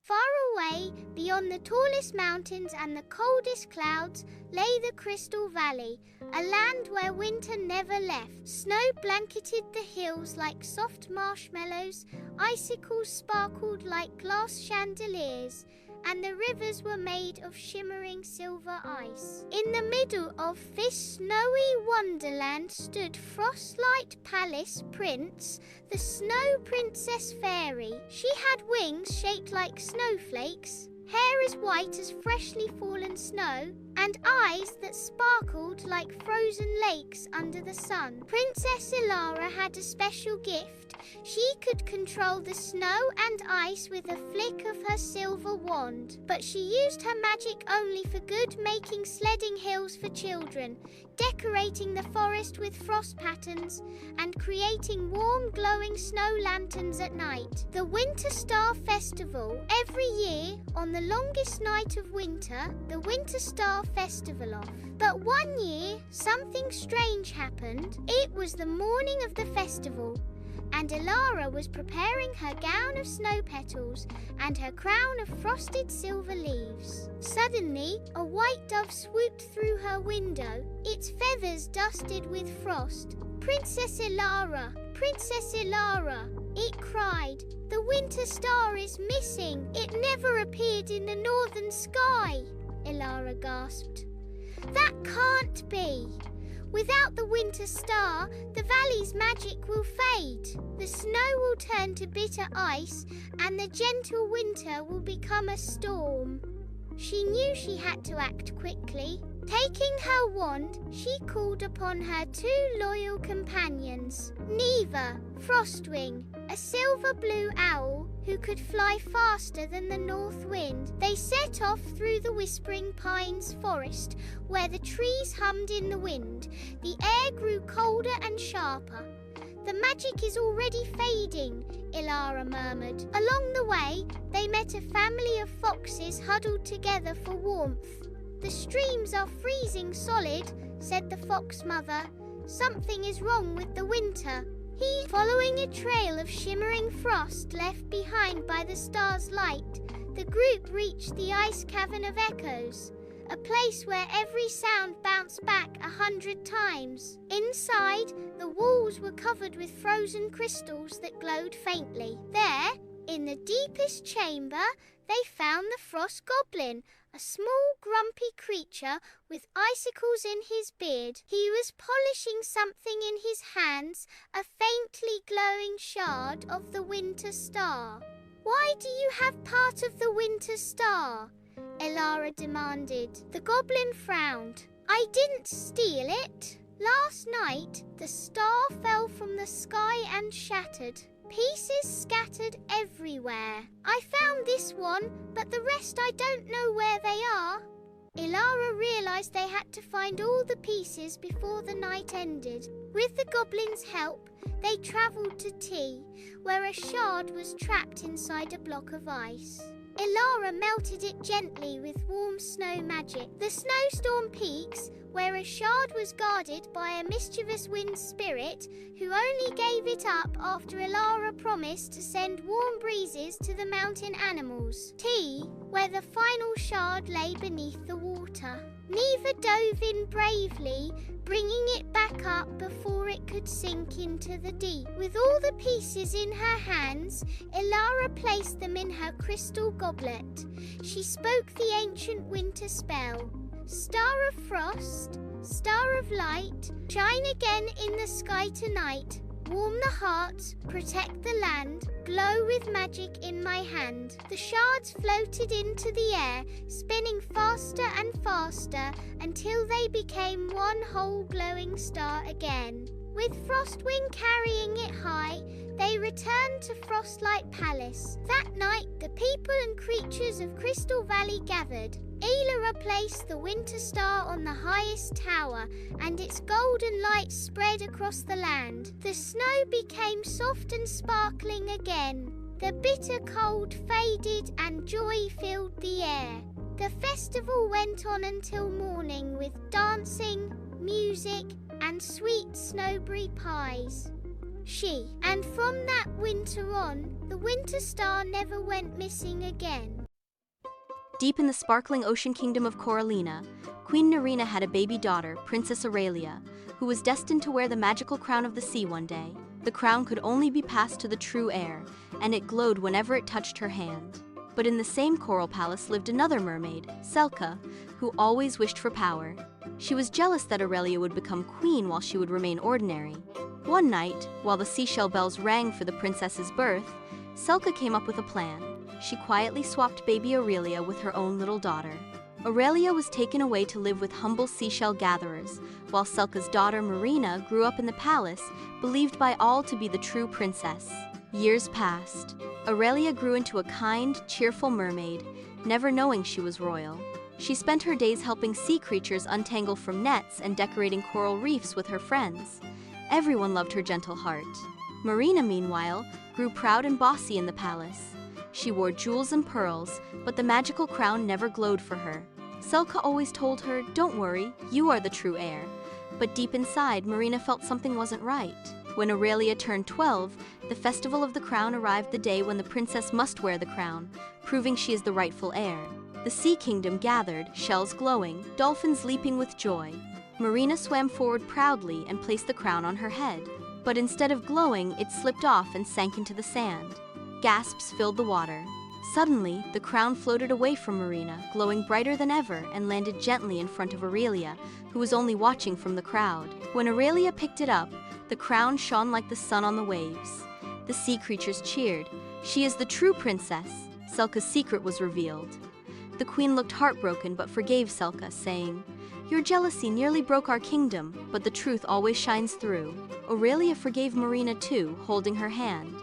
Far away, beyond the tallest mountains and the coldest clouds, lay the Crystal Valley, a land where winter never left. Snow blanketed the hills like soft marshmallows, icicles sparkled like glass chandeliers, and the rivers were made of shimmering silver ice. In the middle of this snowy wonderland stood Frostlight Palace Prince, the Snow Princess Fairy. She had wings shaped like snowflakes, hair as white as freshly fallen snow, and eyes that sparkled like frozen lakes under the sun. Princess Ilara had a special gift. She could control the snow and ice with a flick of her silver wand. But she used her magic only for good, making sledding hills for children, decorating the forest with frost patterns, and creating warm, glowing snow lanterns at night. The Winter Star Festival. Every year, on the longest night of winter, the Winter Star Festival off. But one year, something strange happened. It was the morning of the festival, and Ilara was preparing her gown of snow petals and her crown of frosted silver leaves. Suddenly, a white dove swooped through her window, its feathers dusted with frost. "Princess Ilara! Princess Ilara!" it cried. "The Winter Star is missing. It never appeared in the northern sky." Ilara gasped. "That can't be. Without the Winter Star, the valley's magic will fade. The snow will turn to bitter ice, and the gentle winter will become a storm." She knew she had to act quickly. Taking her wand, she called upon her two loyal companions, Neva, Frostwing, a silver blue owl who could fly faster than the north wind. They set off through the Whispering Pines forest, where the trees hummed in the wind. The air grew colder and sharper. "The magic is already fading," Ilara murmured. Along the way, they met a family of foxes huddled together for warmth. "The streams are freezing solid," said the fox mother. "Something is wrong with the winter." Following a trail of shimmering frost left behind by the star's light, the group reached the ice cavern of echoes, a place where every sound bounced back 100 times. Inside, the walls were covered with frozen crystals that glowed faintly. There, in the deepest chamber, they found the Frost Goblin, a small, grumpy creature with icicles in his beard. He was polishing something in his hands, a faintly glowing shard of the Winter Star. "Why do you have part of the Winter Star?" Ilara demanded. The goblin frowned. "I didn't steal it. Last night, the star fell from the sky and shattered. Pieces scattered everywhere. I found this one, but the rest I don't know where they are." Ilara realized they had to find all the pieces before the night ended. With the goblin's help, they traveled to Tea, where a shard was trapped inside a block of ice. Ilara melted it gently with warm snow magic. The snowstorm peaks, where a shard was guarded by a mischievous wind spirit who only gave it up after Ilara promised to send warm breezes to the mountain animals. Tea, where the final shard lay beneath the water. Neva dove in bravely, bringing it back up before it could sink into the deep. With all the pieces in her hands, Ilara placed them in her crystal goblet. She spoke the ancient winter spell. "Star of frost, star of light, shine again in the sky tonight. Warm the heart, protect the land, glow with magic in my hand." The shards floated into the air, spinning faster and faster until they became one whole glowing star again. With Frostwing carrying it high, they returned to Frostlight Palace. That night, the people and creatures of Crystal Valley gathered. Ilara placed the Winter Star on the highest tower, and its golden light spread across the land. The snow became soft and sparkling again. The bitter cold faded and joy filled the air. The festival went on until morning with dancing, music, and sweet snowberry pies. she. And from that winter on, the winter star never went missing again. Deep in the sparkling ocean kingdom of Corallina, Queen Nerina had a baby daughter, Princess Aurelia, who was destined to wear the magical crown of the sea one day. The crown could only be passed to the true heir, and it glowed whenever it touched her hand. But in the same coral palace lived another mermaid, Selka, who always wished for power. She was jealous that Aurelia would become queen while she would remain ordinary. One night, while the seashell bells rang for the princess's birth, Selka came up with a plan. She quietly swapped baby Aurelia with her own little daughter. Aurelia was taken away to live with humble seashell gatherers, while Selka's daughter Marina grew up in the palace, believed by all to be the true princess. Years passed. Aurelia grew into a kind, cheerful mermaid, never knowing she was royal. She spent her days helping sea creatures untangle from nets and decorating coral reefs with her friends. Everyone loved her gentle heart. Marina, meanwhile, grew proud and bossy in the palace. She wore jewels and pearls, but the magical crown never glowed for her. Selka always told her, "Don't worry, you are the true heir." But deep inside, Marina felt something wasn't right. When Aurelia turned 12, the Festival of the Crown arrived, the day when the princess must wear the crown, proving she is the rightful heir. The sea kingdom gathered, shells glowing, dolphins leaping with joy. Marina swam forward proudly and placed the crown on her head. But instead of glowing, it slipped off and sank into the sand. Gasps filled the water. Suddenly, the crown floated away from Marina, glowing brighter than ever, and landed gently in front of Aurelia, who was only watching from the crowd. When Aurelia picked it up, the crown shone like the sun on the waves. The sea creatures cheered. "She is the true princess." Selka's secret was revealed. The queen looked heartbroken but forgave Selka, saying, "Your jealousy nearly broke our kingdom, but the truth always shines through." Aurelia forgave Marina too, holding her hand.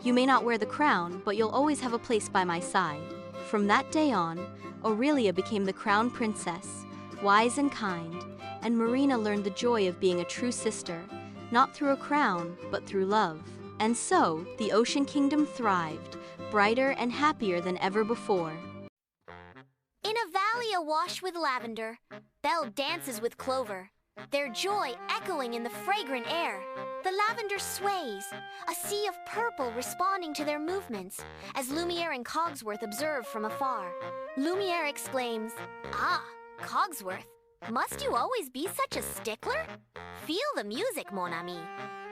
"You may not wear the crown, but you'll always have a place by my side." From that day on, Aurelia became the crown princess, wise and kind, and Marina learned the joy of being a true sister, not through a crown, but through love. And so, the Ocean Kingdom thrived, brighter and happier than ever before. In a valley awash with lavender, Belle dances with Clover, their joy echoing in the fragrant air. The lavender sways, a sea of purple responding to their movements, as Lumiere and Cogsworth observe from afar. Lumiere exclaims, "Ah, Cogsworth, must you always be such a stickler? Feel the music, mon ami."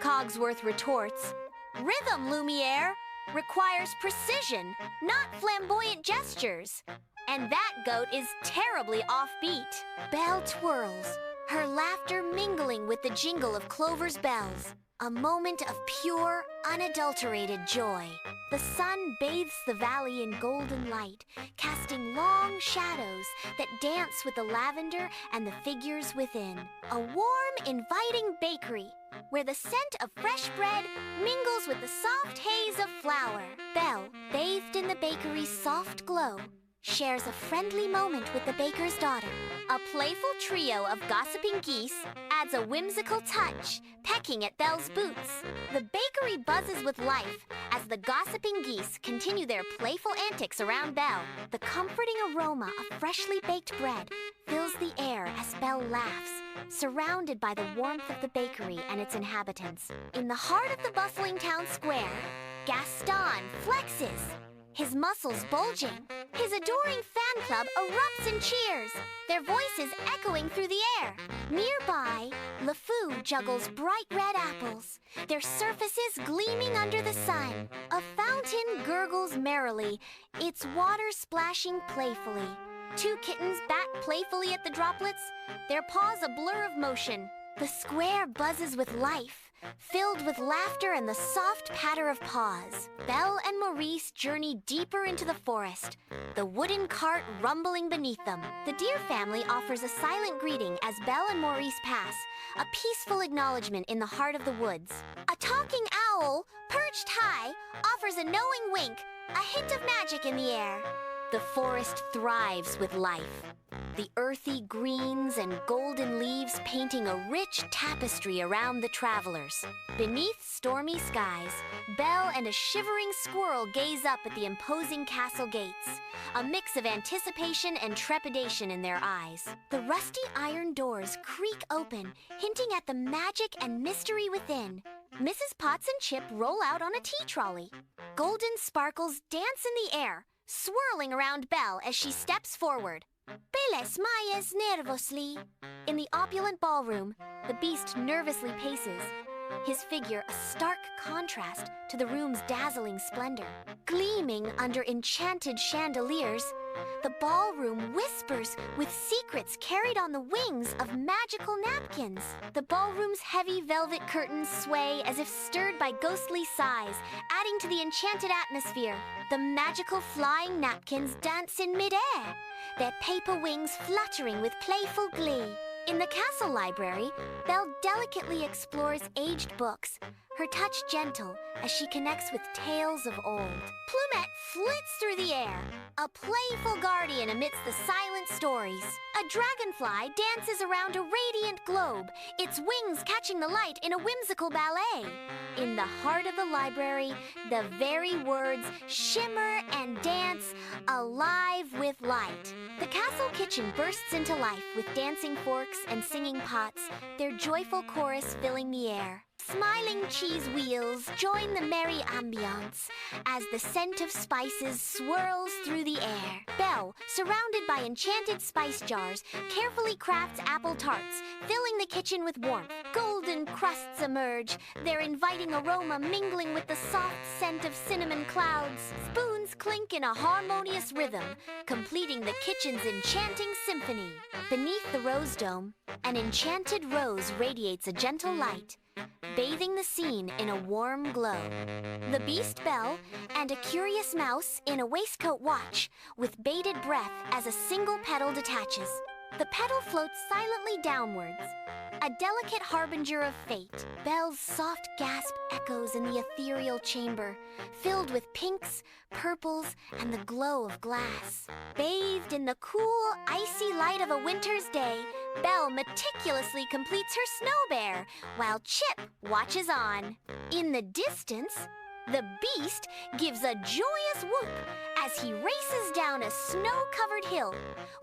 Cogsworth retorts, "Rhythm, Lumiere, requires precision, not flamboyant gestures." And that goat is terribly offbeat. Belle twirls, her laughter mingling with the jingle of Clover's bells. A moment of pure, unadulterated joy. The sun bathes the valley in golden light, casting long shadows that dance with the lavender and the figures within. A warm, inviting bakery, where the scent of fresh bread mingles with the soft haze of flour. Belle, bathed in the bakery's soft glow, shares a friendly moment with the baker's daughter. A playful trio of gossiping geese adds a whimsical touch, pecking at Belle's boots. The bakery buzzes with life as the gossiping geese continue their playful antics around Belle. The comforting aroma of freshly baked bread fills the air as Belle laughs, surrounded by the warmth of the bakery and its inhabitants. In the heart of the bustling town square, Gaston flexes, his muscles bulging. His adoring fan club erupts in cheers, their voices echoing through the air. Nearby, LeFou juggles bright red apples, their surfaces gleaming under the sun. A fountain gurgles merrily, its water splashing playfully. Two kittens bat playfully at the droplets, their paws a blur of motion. The square buzzes with life, filled with laughter and the soft patter of paws. Belle and Maurice journey deeper into the forest, the wooden cart rumbling beneath them. The deer family offers a silent greeting as Belle and Maurice pass, a peaceful acknowledgement in the heart of the woods. A talking owl, perched high, offers a knowing wink, a hint of magic in the air. The forest thrives with life, the earthy greens and golden leaves painting a rich tapestry around the travelers. Beneath stormy skies, Belle and a shivering squirrel gaze up at the imposing castle gates, a mix of anticipation and trepidation in their eyes. The rusty iron doors creak open, hinting at the magic and mystery within. Mrs. Potts and Chip roll out on a tea trolley. Golden sparkles dance in the air, swirling around Belle as she steps forward. Belle smiles nervously. In the opulent ballroom, the Beast nervously paces, his figure a stark contrast to the room's dazzling splendor. Gleaming under enchanted chandeliers, the ballroom whispers with secrets carried on the wings of magical napkins. The ballroom's heavy velvet curtains sway as if stirred by ghostly sighs, adding to the enchanted atmosphere. The magical flying napkins dance in midair, their paper wings fluttering with playful glee. In the castle library, Belle delicately explores aged books, her touch gentle as she connects with tales of old. Plumette flits through the air, a playful guardian amidst the silent stories. A dragonfly dances around a radiant globe, its wings catching the light in a whimsical ballet. In the heart of the library, the very words shimmer and dance, alive with light. The castle kitchen bursts into life with dancing forks and singing pots, their joyful chorus filling the air. Smiling cheese wheels join the merry ambiance as the scent of spices swirls through the air. Belle, surrounded by enchanted spice jars, carefully crafts apple tarts, filling the kitchen with warmth. Golden crusts emerge, their inviting aroma mingling with the soft scent of cinnamon clouds. Spoons clink in a harmonious rhythm, completing the kitchen's enchanting symphony. Beneath the rose dome, an enchanted rose radiates a gentle light, bathing the scene in a warm glow. The Beast Belle and a curious mouse in a waistcoat watch, with bated breath as a single petal detaches. The petal floats silently downwards, a delicate harbinger of fate. Belle's soft gasp echoes in the ethereal chamber, filled with pinks, purples, and the glow of glass. Bathed in the cool, icy light of a winter's day, Belle meticulously completes her snow bear, while Chip watches on. In the distance, the Beast gives a joyous whoop as he races down a snow-covered hill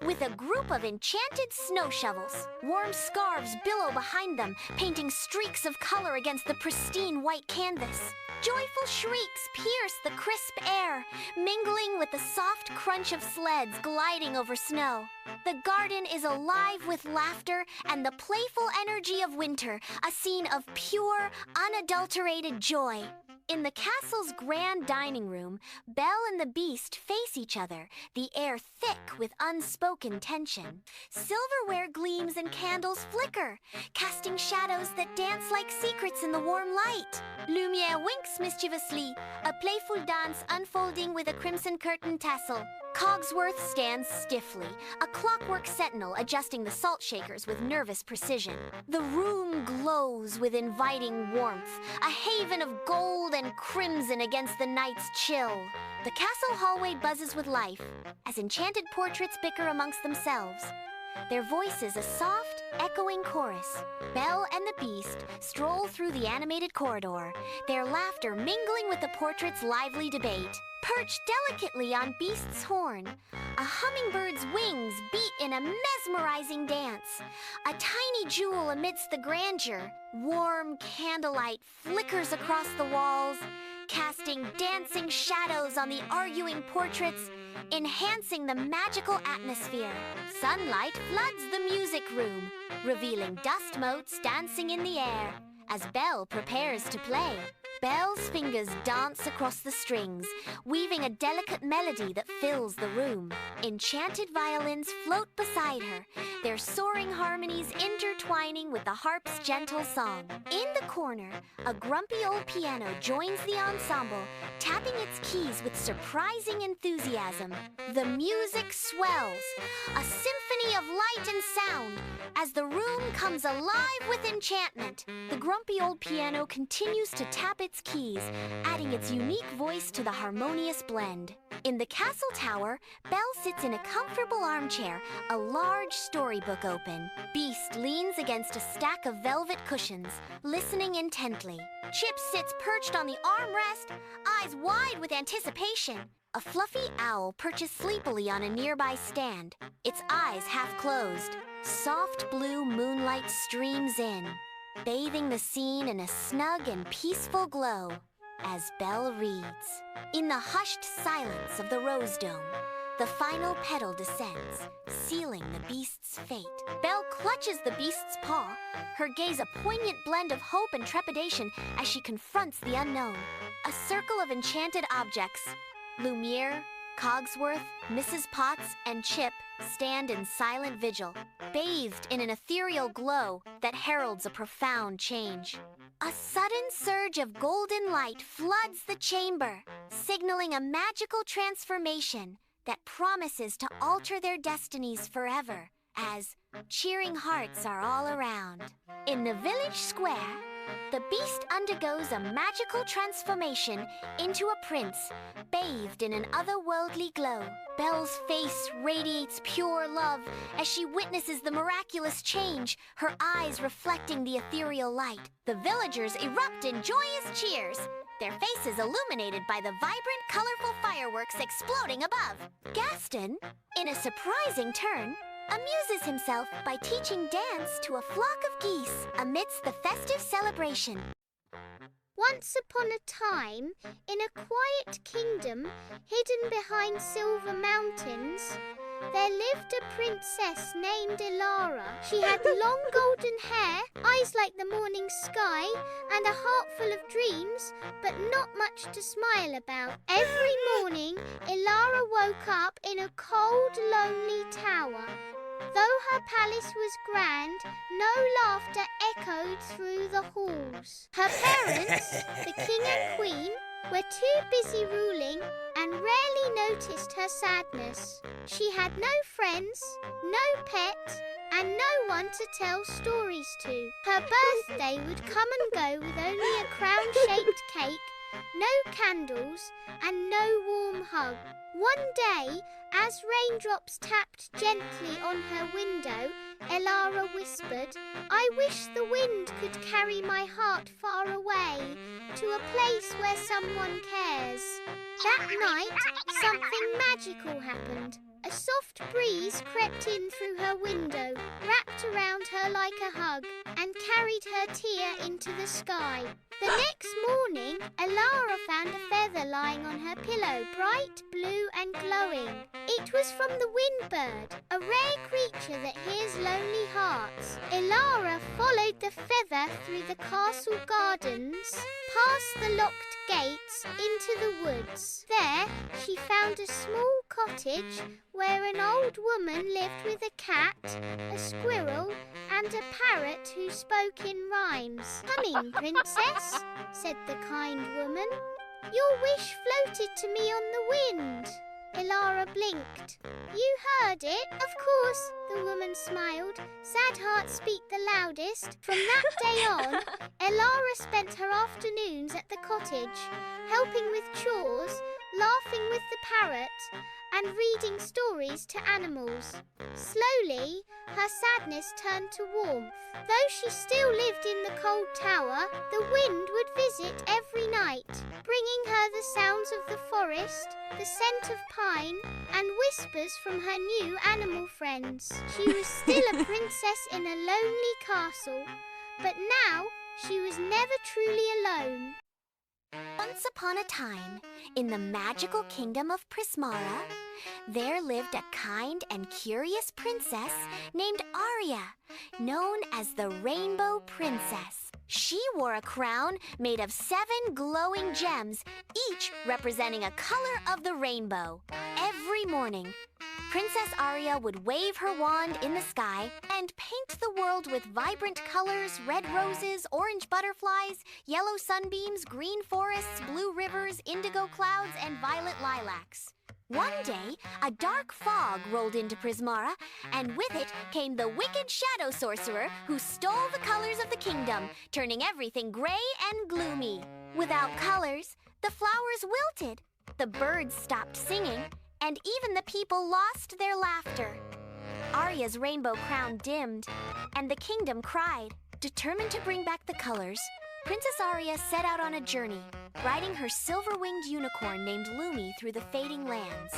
with a group of enchanted snow shovels. Warm scarves billow behind them, painting streaks of color against the pristine white canvas. Joyful shrieks pierce the crisp air, mingling with the soft crunch of sleds gliding over snow. The garden is alive with laughter and the playful energy of winter, a scene of pure, unadulterated joy. In the castle's grand dining room, Belle and the Beast face each other, the air thick with unspoken tension. Silverware gleams and candles flicker, casting shadows that dance like secrets in the warm light. Lumiere winks mischievously, a playful dance unfolding with a crimson curtain tassel. Cogsworth stands stiffly, a clockwork sentinel adjusting the salt shakers with nervous precision. The room glows with inviting warmth, a haven of gold and crimson against the night's chill. The castle hallway buzzes with life as enchanted portraits bicker amongst themselves, their voices a soft, echoing chorus. Belle and the Beast stroll through the animated corridor, their laughter mingling with the portraits' lively debate. Perched delicately on Beast's horn, a hummingbird's wings beat in a mesmerizing dance. A tiny jewel amidst the grandeur. Warm candlelight flickers across the walls, casting dancing shadows on the arguing portraits, enhancing the magical atmosphere. Sunlight floods the music room, revealing dust motes dancing in the air as Belle prepares to play. Belle's fingers dance across the strings, weaving a delicate melody that fills the room. Enchanted violins float beside her, their soaring harmonies intertwining with the harp's gentle song. In the corner, a grumpy old piano joins the ensemble, tapping its keys with surprising enthusiasm. The music swells, a symphony of light and sound, as the room comes alive with enchantment. The grumpy old piano continues to tap its keys, adding its unique voice to the harmonious blend. In the castle tower, Belle sits in a comfortable armchair, a large storybook open. Beast leans against a stack of velvet cushions, listening intently. Chip sits perched on the armrest, eyes wide with anticipation. A fluffy owl perches sleepily on a nearby stand, its eyes half closed. Soft blue moonlight streams in. bathing the scene in a snug and peaceful glow as Belle reads. In the hushed silence of the Rose Dome, the final petal descends, sealing the beast's fate. Belle clutches the beast's paw, her gaze a poignant blend of hope and trepidation as she confronts the unknown. A circle of enchanted objects, Lumiere, Cogsworth, Mrs. Potts, and Chip stand in silent vigil, bathed in an ethereal glow that heralds a profound change. A sudden surge of golden light floods the chamber, signaling a magical transformation that promises to alter their destinies forever, as cheering hearts are all around. In the village square, the beast undergoes a magical transformation into a prince, bathed in an otherworldly glow. Belle's face radiates pure love as she witnesses the miraculous change, her eyes reflecting the ethereal light. The villagers erupt in joyous cheers, their faces illuminated by the vibrant, colorful fireworks exploding above. Gaston, in a surprising turn, amuses himself by teaching dance to a flock of geese amidst the festive celebration. Once upon a time, in a quiet kingdom hidden behind silver mountains, there lived a princess named Elara. She had long golden hair, eyes like the morning sky, and a heart full of dreams, but not much to smile about. Every morning, Elara woke up in a cold, lonely tower. Though her palace was grand, no laughter echoed through the halls. Her parents, the king and queen, were too busy ruling and rarely noticed her sadness. She had no friends, no pet, and no one to tell stories to. Her birthday would come and go with only a crown-shaped cake, no candles, and no warm hug. One day, as raindrops tapped gently on her window, Elara whispered, "I wish the wind could carry my heart far away, to a place where someone cares." That night, something magical happened. A soft breeze crept in through her window, wrapped around her like a hug, and carried her tear into the sky. The next morning, Elara found a feather lying on her pillow, bright blue and glowing. It was from the windbird, a rare creature that hears lonely hearts. Elara followed the feather through the castle gardens, past the locked gates, into the woods. There, she found a small cottage where an old woman lived with a cat, a squirrel, and a parrot who spoke in rhymes. "Come in, princess," said the kind woman. "Your wish floated to me on the wind." Elara blinked. "You heard it, of course," the woman smiled. "Sad hearts speak the loudest." From that day on, Elara spent her afternoons at the cottage, helping with chores, laughing with the parrot, and reading stories to animals. Slowly, her sadness turned to warmth. Though she still lived in the cold tower, the wind would visit every night, bringing her the sounds of the forest, the scent of pine, and whispers from her new animal friends. She was still a princess in a lonely castle, but now she was never truly alone. Once upon a time, in the magical kingdom of Prismara, there lived a kind and curious princess named Aria, known as the Rainbow Princess. She wore a crown made of 7 glowing gems, each representing a color of the rainbow. Every morning, Princess Aria would wave her wand in the sky and paint the world with vibrant colors, red roses, orange butterflies, yellow sunbeams, green forests, blue rivers, indigo clouds, and violet lilacs. One day, a dark fog rolled into Prismara, and with it came the wicked shadow sorcerer who stole the colors of the kingdom, turning everything gray and gloomy. Without colors, the flowers wilted, the birds stopped singing, and even the people lost their laughter. Aria's rainbow crown dimmed, and the kingdom cried. Determined to bring back the colors, Princess Aria set out on a journey, riding her silver-winged unicorn named Lumi through the fading lands.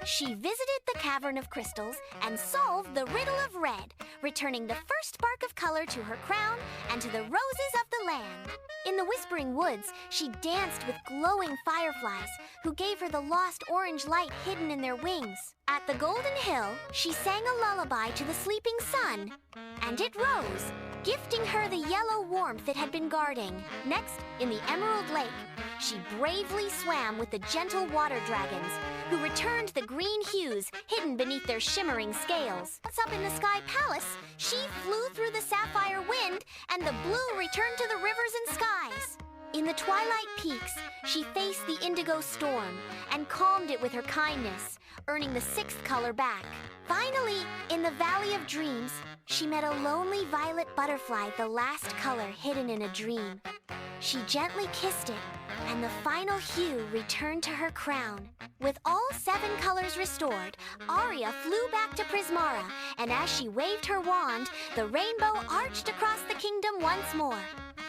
She visited the Cavern of Crystals and solved the riddle of red, returning the first spark of color to her crown and to the roses of the land. In the Whispering Woods, she danced with glowing fireflies, who gave her the lost orange light hidden in their wings. At the Golden Hill, she sang a lullaby to the sleeping sun, and it rose, gifting her the yellow warmth it had been guarding. Next, in the Emerald Lake, she bravely swam with the gentle water dragons, who returned the green hues hidden beneath their shimmering scales. Once up in the Sky Palace, she flew through the sapphire wind, and the blue returned to the rivers and skies. In the Twilight Peaks, she faced the indigo storm and calmed it with her kindness, earning the sixth color back. Finally, in the Valley of Dreams, she met a lonely violet butterfly, the last color hidden in a dream. She gently kissed it, and the final hue returned to her crown. With all 7 colors restored, Aria flew back to Prismara, and as she waved her wand, the rainbow arched across the kingdom once more.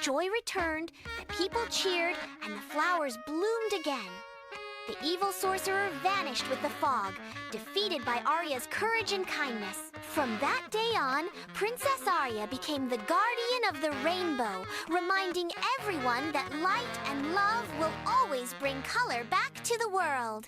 Joy returned, the people cheered, and the flowers bloomed again. The evil sorcerer vanished with the fog, defeated by Aria's courage and kindness. From that day on, Princess Aria became the guardian of the rainbow, reminding everyone that light and love will always bring color back to the world.